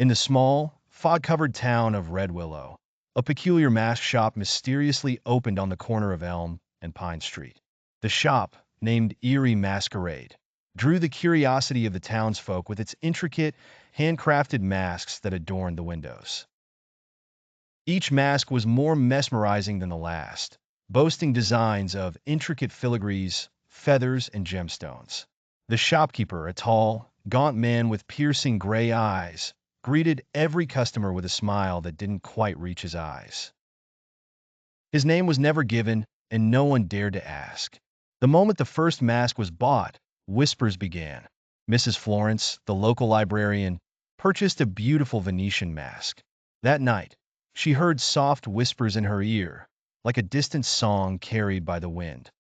In the small, fog-covered town of Redwillow, a peculiar mask shop mysteriously opened on the corner of Elm and Pine Street. The shop, named Eerie Masquerade, drew the curiosity of the townsfolk with its intricate, handcrafted masks that adorned the windows. Each mask was more mesmerizing than the last, boasting designs of intricate filigrees, feathers, and gemstones. The shopkeeper, a tall, gaunt man with piercing gray eyes, greeted every customer with a smile that didn't quite reach his eyes. His name was never given, and no one dared to ask. The moment the first mask was bought, whispers began. Mrs. Florence, the local librarian, purchased a beautiful Venetian mask. That night, she heard soft whispers in her ear, like a distant song carried by the wind.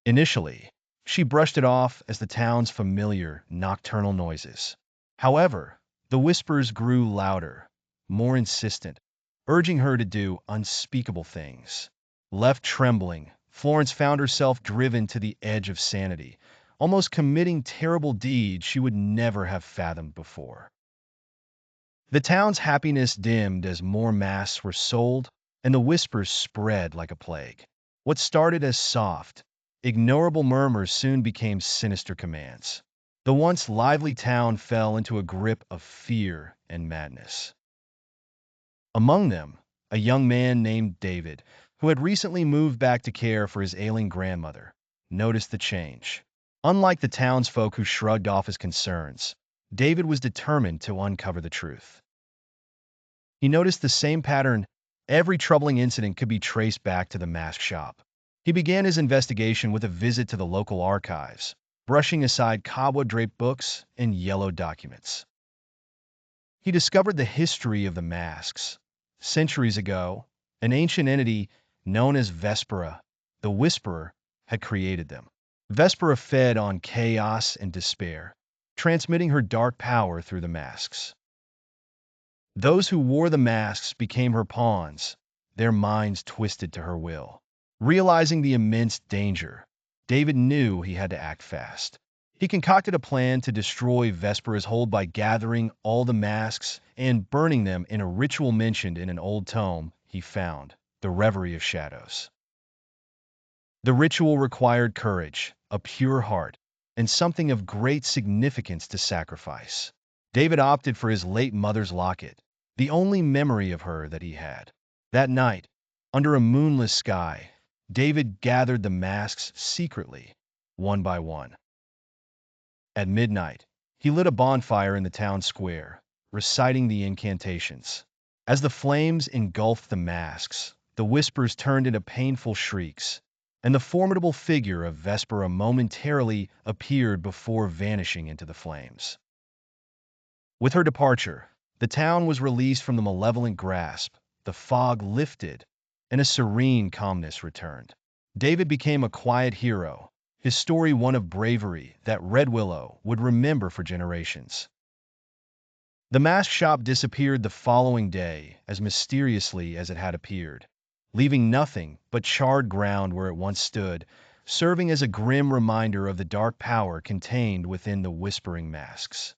Initially, she brushed it off as the town's familiar nocturnal noises. However, the whispers grew louder, more insistent, urging her to do unspeakable things. Left trembling, Florence found herself driven to the edge of sanity, almost committing terrible deeds she would never have fathomed before. The town's happiness dimmed as more masks were sold, and the whispers spread like a plague. What started as soft, ignorable murmurs soon became sinister commands. The once lively town fell into a grip of fear and madness. Among them, a young man named David, who had recently moved back to care for his ailing grandmother, noticed the change. Unlike the townsfolk who shrugged off his concerns, David was determined to uncover the truth. He noticed the same pattern. Every troubling incident could be traced back to the mask shop. He began his investigation with a visit to the local archives, brushing aside cobweb-draped books and yellow documents. He discovered the history of the masks. Centuries ago, an ancient entity known as Vespera, the Whisperer, had created them. Vespera fed on chaos and despair, transmitting her dark power through the masks. Those who wore the masks became her pawns, their minds twisted to her will. Realizing the immense danger, David knew he had to act fast. He concocted a plan to destroy Vespera's hold by gathering all the masks and burning them in a ritual mentioned in an old tome he found, the Reverie of Shadows. The ritual required courage, a pure heart, and something of great significance to sacrifice. David opted for his late mother's locket, the only memory of her that he had. That night, under a moonless sky, David gathered the masks secretly, one by one. At midnight, he lit a bonfire in the town square, reciting the incantations. As the flames engulfed the masks, the whispers turned into painful shrieks, and the formidable figure of Vespera momentarily appeared before vanishing into the flames. With her departure, the town was released from the malevolent grasp, the fog lifted, and a serene calmness returned. David became a quiet hero, his story one of bravery that Redwillow would remember for generations. The mask shop disappeared the following day as mysteriously as it had appeared, leaving nothing but charred ground where it once stood, serving as a grim reminder of the dark power contained within the whispering masks.